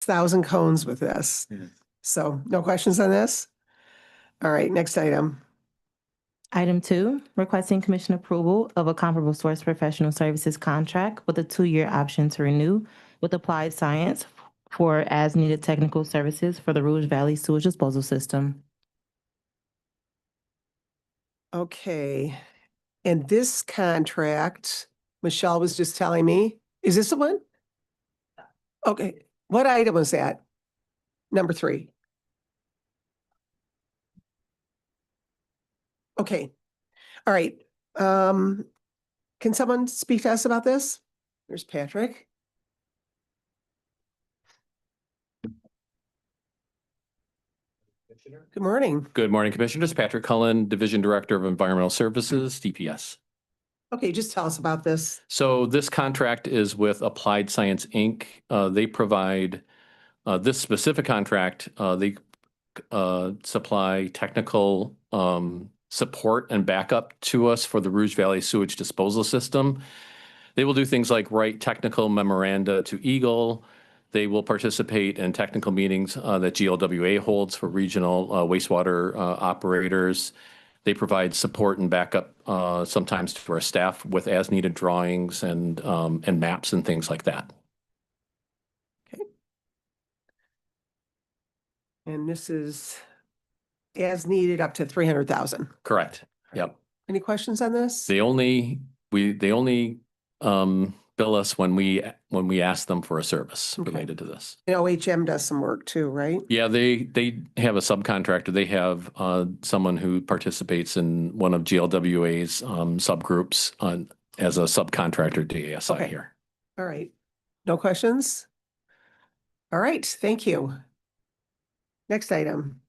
1,000 cones with this. So no questions on this? All right, next item. Item 2, requesting commission approval of a comparable source professional services contract with a 2-year option to renew with Applied Science for as-needed technical services for the Rouge Valley Sewage Disposal System. Okay. And this contract, Michelle was just telling me, is this the one? Okay, what item was that? Number 3. Okay, all right. Can someone speak to us about this? There's Patrick. Good morning. Good morning, Commissioners. Patrick Cullen, Division Director of Environmental Services, DPS. Okay, just tell us about this. So this contract is with Applied Science, Inc. They provide this specific contract. They supply technical support and backup to us for the Rouge Valley Sewage Disposal System. They will do things like write technical memoranda to Eagle. They will participate in technical meetings that GLWA holds for regional wastewater operators. They provide support and backup sometimes to our staff with as-needed drawings and maps and things like that. Okay. And this is as needed up to 300,000. Correct. Yep. Any questions on this? They only bill us when we ask them for a service related to this. And OHM does some work too, right? Yeah, they have a subcontractor. They have someone who participates in one of GLWA's subgroups as a subcontractor to ASI here. All right. No questions? All right, thank you. Next item.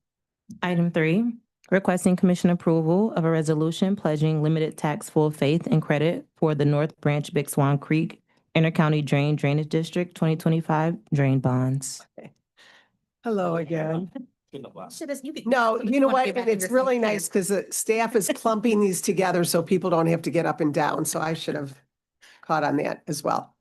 Item 3, requesting commission approval of a resolution pledging limited tax full faith and credit for the North Branch Big Swan Creek Intercounty Drainage District 2025 drain bonds. Hello again. You No, you know what? It's really nice because the staff is clumping these together so people don't have to get up and down. So I should have caught on that as well.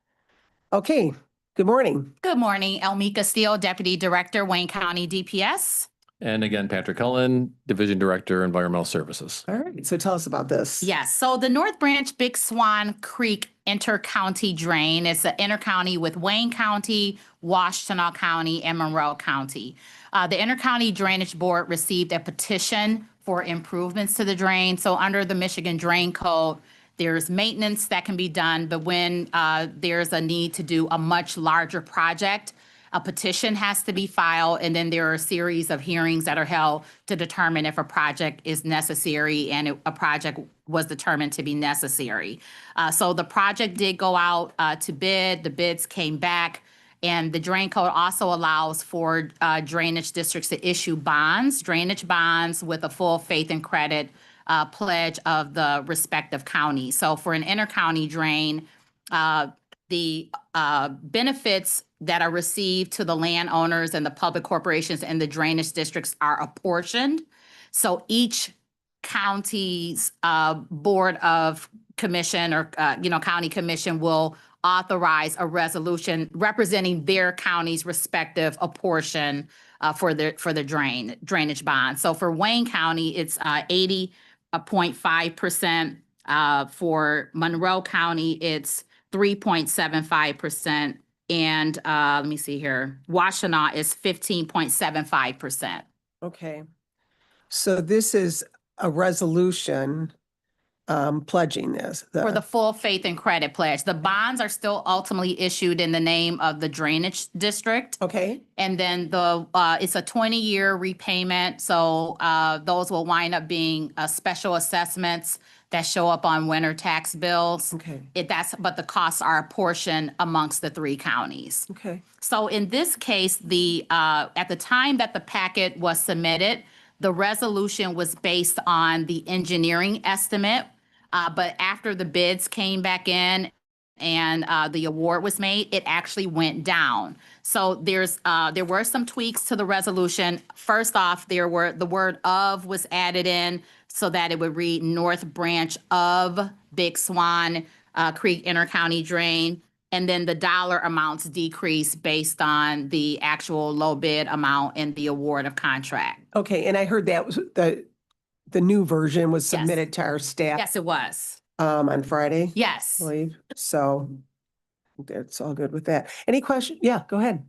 Okay, good morning. Good morning, Elmika Steele, Deputy Director, Wayne County DPS. And again, Patrick Cullen, Division Director, Environmental Services. All right, so tell us about this. Yes, so the North Branch Big Swan Creek Intercounty Drain is an intercounty with Wayne County, Washtenaw County, and Monroe County. The Intercounty Drainage Board received a petition for improvements to the drain. So under the Michigan Drain Code, there's maintenance that can be done, but when there's a need to do a much larger project, a petition has to be filed, and then there are a series of hearings that are held to determine if a project is necessary, and a project was determined to be necessary. So the project did go out to bid. The bids came back, and the drain code also allows for drainage districts to issue bonds, drainage bonds with a full faith and credit pledge of the respective county. So for an intercounty drain, the benefits that are received to the landowners and the public corporations and the drainage districts are apportioned. So each county's board of commission or county commission will authorize a resolution representing their county's respective apportion for the drainage bond. So for Wayne County, it's 80.5%. For Monroe County, it's 3.75%. And let me see here, Washtenaw is 15.75%. Okay. So this is a resolution pledging this. For the full faith and credit pledge. The bonds are still ultimately issued in the name of the drainage district. Okay. And then it's a 20-year repayment. So those will wind up being special assessments that show up on winter tax bills. Okay. But the costs are apportioned amongst the 3 counties. Okay. So in this case, at the time that the packet was submitted, the resolution was based on the engineering estimate. But after the bids came back in and the award was made, it actually went down. So there were some tweaks to the resolution. First off, the word "of" was added in so that it would read North Branch of Big Swan Creek Intercounty Drain. And then the dollar amounts decrease based on the actual low bid amount and the award of contract. Okay, and I heard that was the new version was Yes. submitted to our staff Yes, it was. on Friday, I Yes. believe. So that's all good with that. Any question? Yeah, go ahead.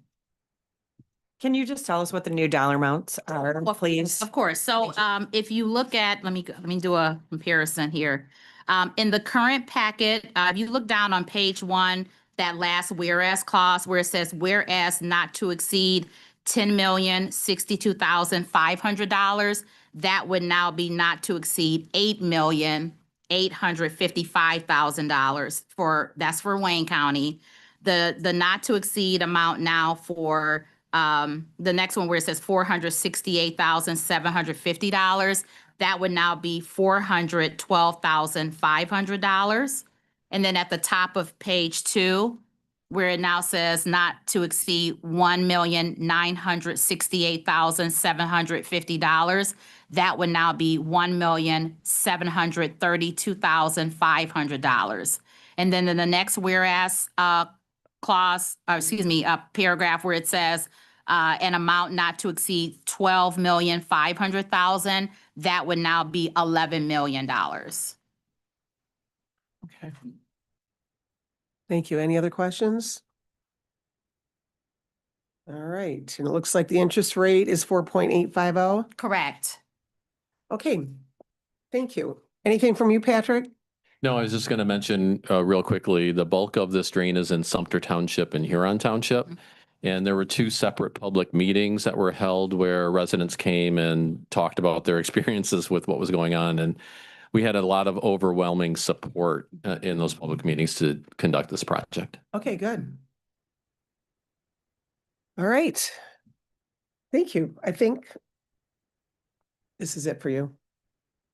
Can you just tell us what the new dollar amounts are, please? Of course. So if you look at, let me do a comparison here. In the current packet, if you look down on page 1, that last whereas clause where it says whereas not to exceed $10,062,500, that would now be not to exceed $8,855,000 that's for Wayne County. The not to exceed amount now for the next one where it says $468,750, that would now be $412,500. And then at the top of page 2, where it now says not to exceed $1,968,750, that would now be $1,732,500. And then in the next whereas paragraph where it says an amount not to exceed $12,500,000, that would now be $11 million. Okay. Thank you. Any other questions? All right, and it looks like the interest rate is 4.850. Correct. Okay, thank you. Anything from you, Patrick? No, I was just going to mention real quickly, the bulk of this drain is in Sumter Township and Huron Township. And there were 2 separate public meetings that were held where residents came and talked about their experiences with what was going on. And we had a lot of overwhelming support in those public meetings to conduct this project. Okay, good. All right. Thank you. I think this is it for you,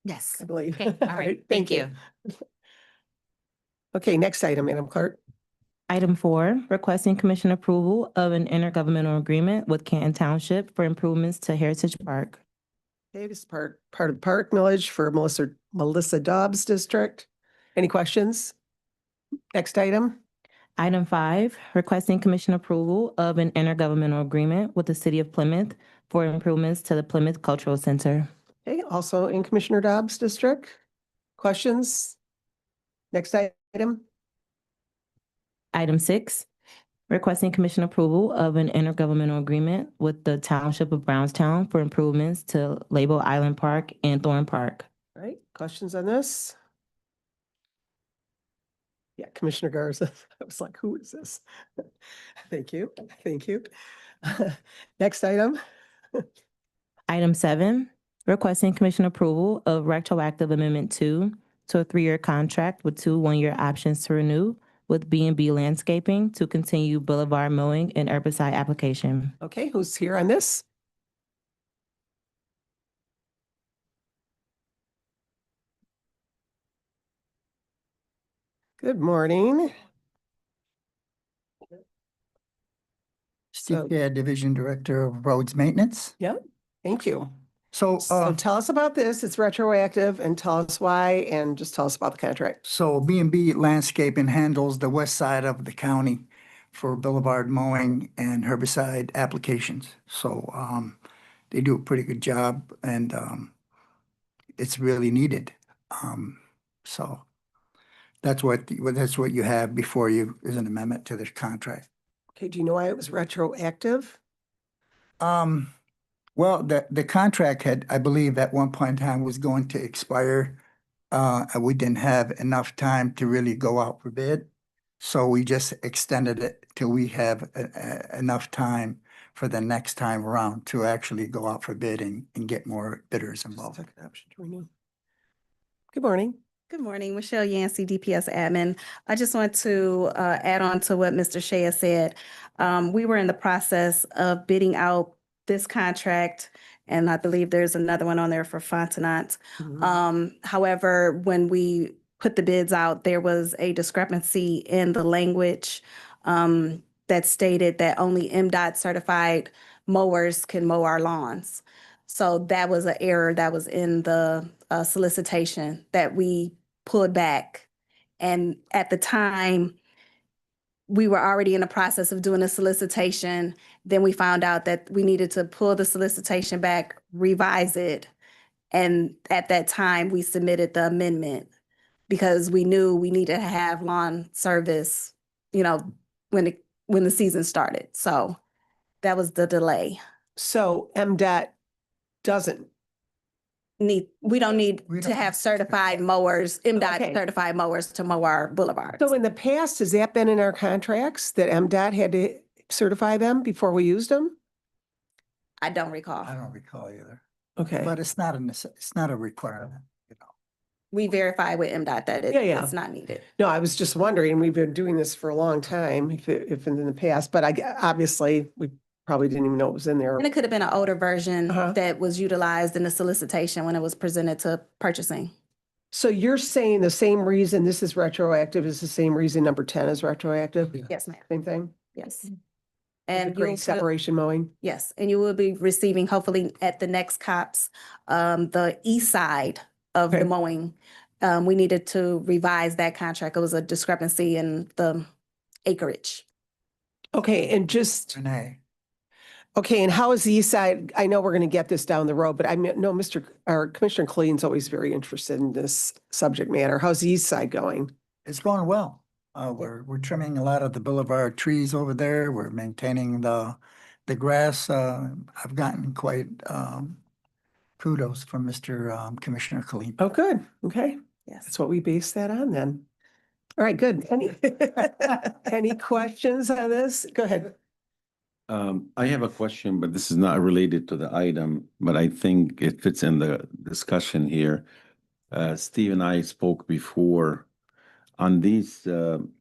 Yes. I believe. Okay, all right. Thank you. Okay, next item, Madam Clerk. Item 4, requesting commission approval of an intergovernmental agreement with Canton Township for improvements to Heritage Park. Okay, this is part of Park Millage for Melissa Dobbs District. Any questions? Next item. Item 5, requesting commission approval of an intergovernmental agreement with the City of Plymouth for improvements to the Plymouth Cultural Center. Okay, also in Commissioner Dobbs District. Questions? Next item. Item 6, requesting commission approval of an intergovernmental agreement with the Township of Brownstown for improvements to Label Island Park and Thorn Park. All right, questions on this? Yeah, Commissioner Garza. I was like, who is this? Thank you. Thank you. Next item. Item 7, requesting commission approval of retroactive amendment 2 to a 3-year contract with 2 one-year options to renew with B&B Landscaping to continue boulevard mowing and herbicide application. Okay, who's here on this? Good morning. Steve So- Gadd, Division Director of Roads Maintenance. Thank you. So, So tell us about this. It's retroactive and tell us why and just tell us about the contract. so B&B Landscaping handles the west side of the county for boulevard mowing and herbicide applications. So, they do a pretty good job and, it's really needed. So that's what you have before you is an amendment to the contract. Okay, do you know why it was retroactive? Well, the contract had, I believe, at one point in time was going to expire. And we didn't have enough time to really go out for bid. So we just extended it till we have enough time for the next time around to actually go out for bid and get more bidders involved. Second option to renew. Good morning. Good morning, Michelle Yancey, DPS admin. I just want to add on to what Mr. Shea said. We were in the process of bidding out this contract, and I believe there's another one on there for Fontenot. However, when we put the bids out, there was a discrepancy in the language that stated that only MDOT certified mowers can mow our lawns. So that was an error that was in the solicitation that we pulled back. And at the time, we were already in the process of doing a solicitation. Then we found out that we needed to pull the solicitation back, revise it. And at that time, we submitted the amendment because we knew we needed to have lawn service, when the season started. So that was the delay. So MDOT doesn't, We don't need We to don't- have certified mowers, Okay. MDOT certified mowers to mow our boulevards. so in the past, has that been in our contracts that MDOT had to certify them before we used them? I don't recall. I don't recall either, Okay, but it's not it's not a requirement, We verified with MDOT that Yeah. it's not needed. no, I was just wondering, we've been doing this for a long time, if in the past, but obviously, we probably didn't even know it was in there. And it could have been an older version Uh-huh. that was utilized in the solicitation when it was presented to purchasing. So you're saying the same reason this is retroactive is the same reason number 10 is retroactive? Yes, ma'am. Same thing? Yes. The And grade separation mowing? yes, and you will be receiving hopefully at the next COPS, the east side of the Okay. mowing. We needed to revise that contract. It was a discrepancy in the acreage. Okay, and just, Renee. okay, and how is the east side? I know we're going to get this down the road, but I know Commissioner Clean's always very interested in this subject matter. How's the east side going? It's going well. We're trimming a lot of the boulevard trees over there. We're maintaining the grass. I've gotten quite kudos from Mr. Commissioner Khalid. Oh, good. Okay. Yes. That's what we base that on then. All right, good. Any questions on this? Go ahead. I have a question, but this is not related to the item, but I think it fits in the discussion here. Steve and I spoke before on these,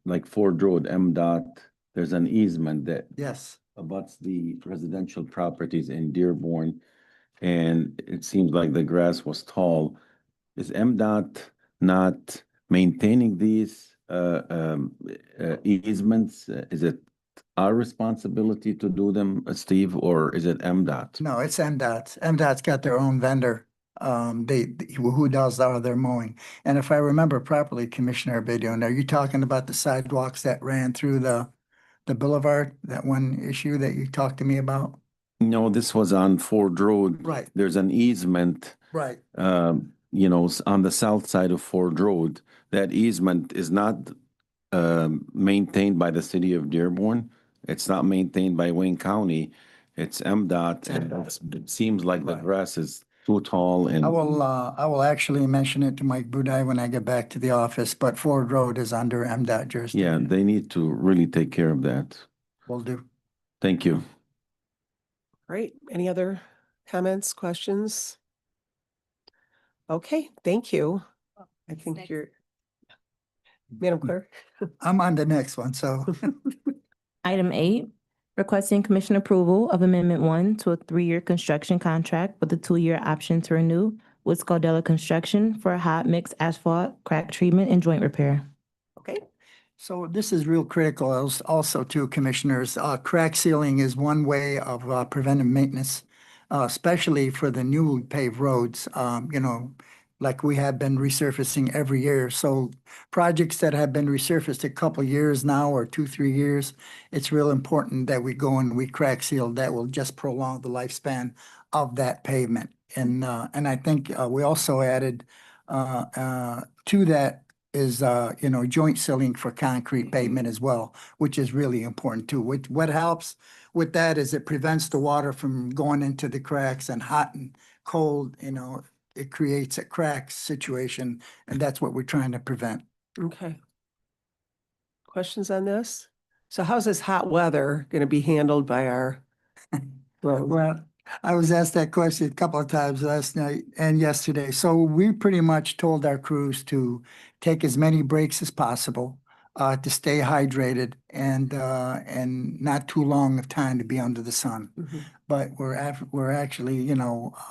like Ford Road, MDOT, there's an easement that Yes, abuts the residential properties in Dearborn. And it seems like the grass was tall. Is MDOT not maintaining these easements? Is it our responsibility to do them, Steve, or is it MDOT? no, it's MDOT. MDOT's got their own vendor. Who does all their mowing. And if I remember properly, Commissioner Badion, are you talking about the sidewalks that ran through the boulevard? That one issue that you talked to me about? No, this was on Ford Road. Right. There's an easement, Right. on the south side of Ford Road. That easement is not maintained by the city of Dearborn. It's not maintained by Wayne County. It's MDOT, and it seems like the Right. grass is too tall and. I will actually mention it to Mike Budai when I get back to the office, but Ford Road is under MDOT Yeah, jurisdiction. they need to really take care of that. Will do. Thank you. Great. Any other comments, questions? Okay, thank you. I think Next. you're, Madam Clerk. I'm on the next one, so. Item 8, requesting commission approval of Amendment 1 to a 3-year construction contract with a 2-year option to renew with Scodella Construction for hot mix asphalt, crack treatment, and joint repair. Okay, So this is real critical also too, commissioners. Crack sealing is one way of preventive maintenance, especially for the newly paved roads, like we have been resurfacing every year. So projects that have been resurfaced a couple years now or 2-3 years, it's real important that we go and we crack seal. That will just prolong the lifespan of that pavement. And I think we also added to that is, joint sealing for concrete pavement as well, which is really important too. What helps with that is it prevents the water from going into the cracks, and hot and cold, it creates a crack situation, and that's what we're trying to prevent. okay. Questions on this? So how's this hot weather going to be handled by our road? Well, I was asked that question a couple of times last night and yesterday. So we pretty much told our crews to take as many breaks as possible, to stay hydrated and not too long of time to be under the sun. Mhm. But we're actually,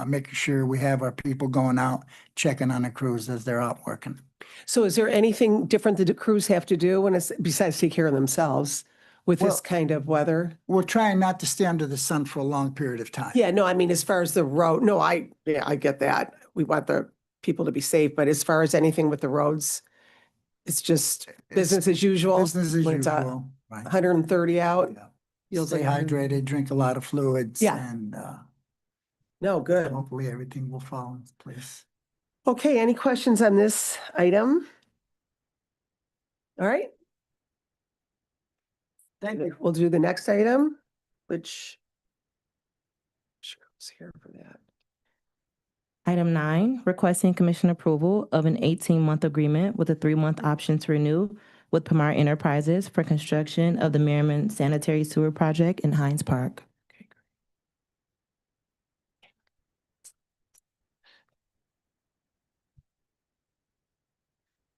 making sure we have our people going out, checking on the crews as they're out working. So is there anything different that the crews have to do when it's, besides take care of themselves with this Well- kind of weather? We're trying not to stay under the sun for a long period of time. Yeah, no, I mean, as far as the road, no, I get that. We want the people to be safe, but as far as anything with the roads, it's just business as usual. Business as when it's usual. Right. 130 out. Yeah. Feels Stay like hydrated, drink a lot of fluids. Yeah. And No, good. hopefully everything will fall into place. Okay, any questions on this item? All right. Then we'll do the next item, which Cheryl's here for that. Item 9, requesting commission approval of an 18-month agreement with a 3-month option to renew with Pamar Enterprises for construction of the Merriman Sanitary Sewer Project in Hines Park.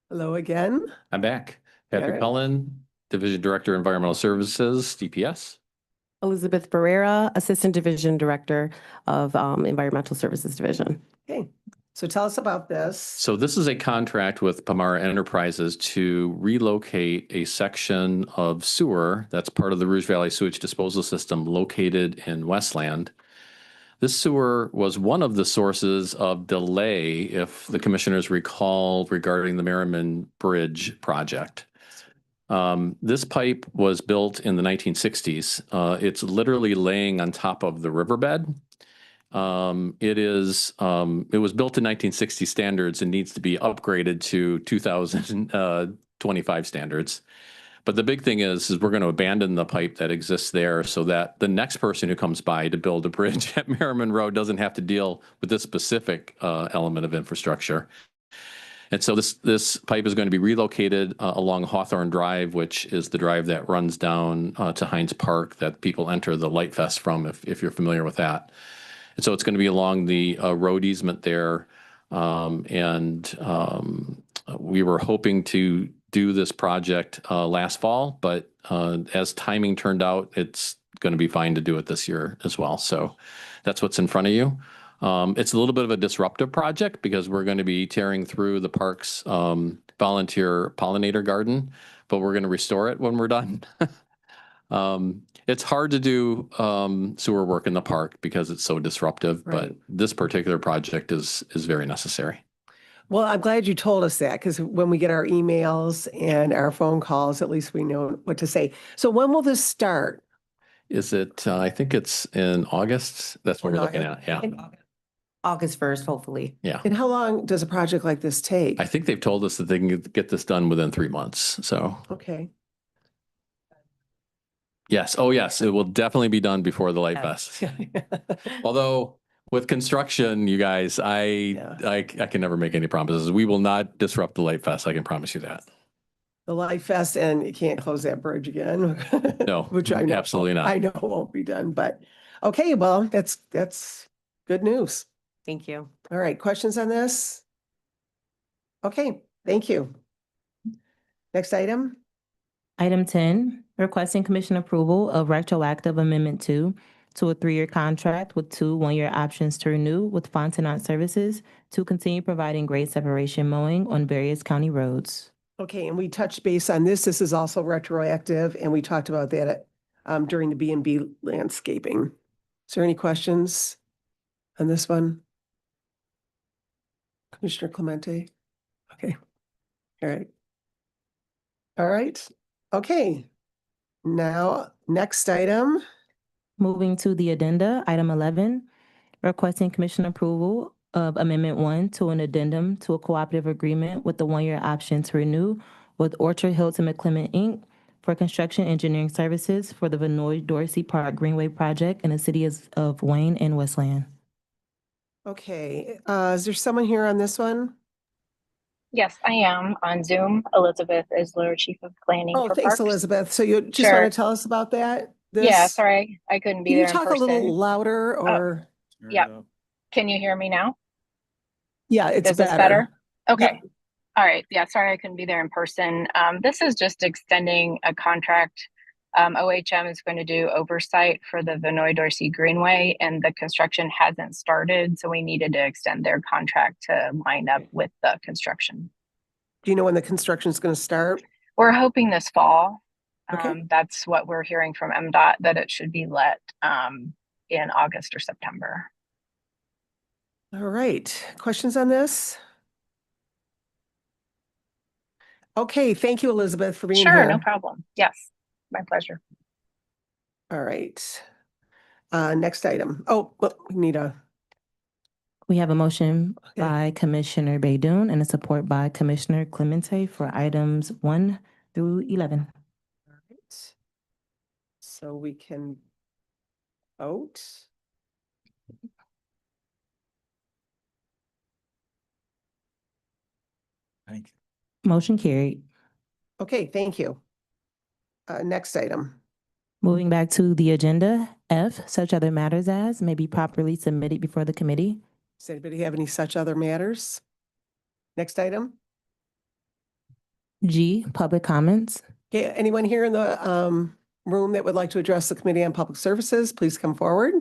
Hello again. I'm back. All Patrick right. Cullen, Division Director, Environmental Services, DPS. Elizabeth Barrera, Assistant Division Director of Environmental Services Division. Okay, so tell us about this. So this is a contract with Pamara Enterprises to relocate a section of sewer that's part of the Rouge Valley Sewage Disposal System located in Westland. This sewer was one of the sources of delay, if the commissioners recall, regarding the Merriman Bridge project. This pipe was built in the 1960s. It's literally laying on top of the riverbed. It was built in 1960 standards and needs to be upgraded to 2025 standards. But the big thing is we're going to abandon the pipe that exists there so that the next person who comes by to build a bridge at Merriman Road doesn't have to deal with this specific element of infrastructure. And so this pipe is going to be relocated along Hawthorne Drive, which is the drive that runs down to Hines Park that people enter the Light Fest from, if you're familiar with that. And so it's going to be along the road easement there. We were hoping to do this project last fall, but as timing turned out, it's going to be fine to do it this year as well. So that's what's in front of you. It's a little bit of a disruptive project because we're going to be tearing through the park's volunteer pollinator garden, but we're going to restore it when we're done. It's hard to do sewer work in the park because it's so disruptive, but Right. this particular project is very necessary. Well, I'm glad you told us that because when we get our emails and our phone calls, at least we know what to say. So when will this start? Is it, I think it's in August. That's what we're looking at. Yeah. August 1st, hopefully. Yeah. And how long does a project like this take? I think they've told us that they can get this done within 3 months. So Okay. yes. Oh, yes. It will definitely be done before the Light Yes. Fest. Although with construction, you guys, Yeah. I can never make any promises. We will not disrupt the Light Fest. I can promise you that. The Light Fest, and you can't close that bridge again. No, Which I know. absolutely not. I know won't be done, but okay, well, that's good news. Thank you. All right, questions on this? Okay, thank you. Next item? Item 10, requesting commission approval of retroactive amendment 2 to a 3-year contract with 2 1-year options to renew with Fontenot Services to continue providing grade separation mowing on various county roads. Okay, and we touched base on this. This is also retroactive, and we talked about that during the B&B landscaping. Is there any questions on this one? Commissioner Clemente? Okay. All right. All right. Okay. Now, next item. Moving to the addenda, item 11, requesting commission approval of amendment 1 to an addendum to a cooperative agreement with the 1-year option to renew with Orchard Hilton McClement, Inc. for construction engineering services for the Vanoy Dorsey Park Greenway project in the city of Wayne and Westland. Okay, is there someone here on this one? Yes, I am on Zoom. Elizabeth Isler, Chief of Planning Oh, for thanks, Parks. Elizabeth. So you just Sure. want to tell us about that? Yeah, This- sorry, I couldn't be Can you there in talk a little person. louder or? Yeah. Can you hear me now? Yeah, it's Is this better? Okay. Yep. All right. Yeah, sorry I couldn't be there in person. This is just extending a contract. OHM is going to do oversight for the Vanoy Dorsey Greenway, and the construction hasn't started, so we needed to extend their contract to line up with the construction. Do you know when the construction is going to start? We're hoping this fall. Okay. That's what we're hearing from MDOT, that it should be let in August or September. All right, questions on this? Okay, thank you, Elizabeth, for being Sure, here. no problem. Yes. My pleasure. All right. Next item. Oh, well, we need a, We have a motion Okay. by Commissioner Baydun and a support by Commissioner Clemente for items 1 through 11. so we can vote. Motion carried. Okay, thank you. Next item. Moving back to the agenda, F, such other matters as may be properly submitted before the committee. Does anybody have any such other matters? Next item. G, public comments. Okay, anyone here in the room that would like to address the Committee on Public Services, please come forward.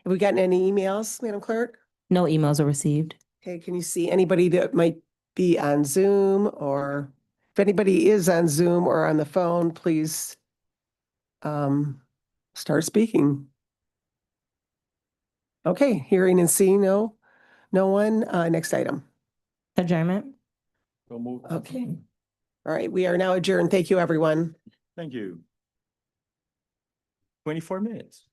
Have we gotten any emails, Madam Clerk? No emails were received. Okay, can you see anybody that might be on Zoom, or if anybody is on Zoom or on the phone, please start speaking. Okay, hearing and seeing no one. Next item. Adjournment. Okay. All right, we are now adjourned. Thank you, everyone. Thank you. 24 minutes.